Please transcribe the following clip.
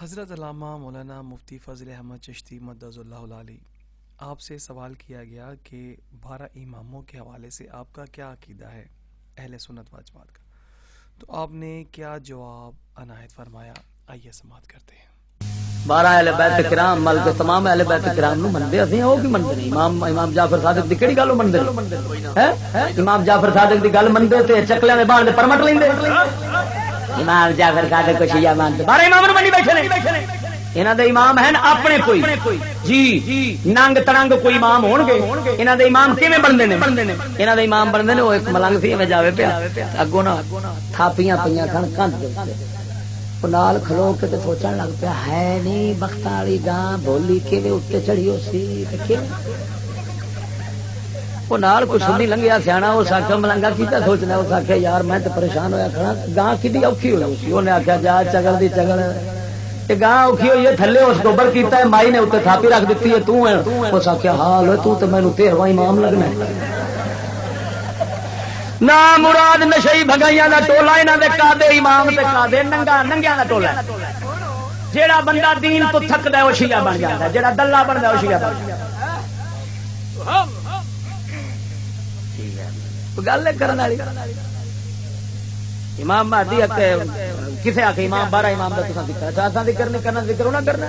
حضرت علامہ مولانا مفتی فضل احمد چشتی مدظ اللہ العالی، آپ سے سوال کیا گیا کہ 12 اماموں کے حوالے سے آپ کا کیا عقیدہ ہے اہل سنت و جماعت کا، تو آپ نے کیا جواب عنایت فرمایا، آئیے سماعت کرتے ہیں۔ 12 اہل بیت کرام مل کے تمام اہل بیت کرام نو مندے اسی او کی مندے امام جعفر صادق دی کیڑی گل مندے ہیں؟ امام جعفر صادق دی گل مندے تے چکلیاں دے بان دے پرمٹ لیندے۔ امام جعفر صادق کو شیعہ مانتے 12 امام نو منی بیٹھے نے، انہاں دے امام ہیں اپنے کوئی جی ننگ ترنگ کوئی امام ہون گے، انہاں دے امام کیویں بندے نے؟ انہاں دے امام بندے نے او ایک ملنگ سی میں جاوے پیا اگوں نا تھاپیاں پیاں سن کندھ دے نال کھلو کے تے سوچن لگ پیا ہے نہیں بخت والی گاں بولی کیویں اوتے چڑھی ہو سی تے وہ نال کوئی سنی لنگیا سیاح اس آخیا ملنگا کی پہ سوچنا، اس آخیا یار میں تو پریشان ہویا کھڑا گاں کتنی اوکھی ہوئی سی، انہیں آخیا جا چگل دی چگل گاں اوکھی ہوئی ہے تھلے اس گوبر کیتا ہے مائی نے اتنے تھاپی رکھ دیتی ہے تو ہے اس آخیا حال تو مینو 13واں امام لگنا نہ مراد نشئی بھگائیاں دا ٹولا انہاں دے قادے امام تے قادے ننگا ننگیاں دا ٹولا جیڑا بندہ دین تو تھکدا ہے او شیعہ بن جاندا ہے، جیڑا دلہ بندا ہے او شیعہ بن جاندا ہے۔ گل کرنے والی امام مہدی کسے آ کے امام 12 امام کا ذکر نہیں کرنا، ذکر نہ کرنا۔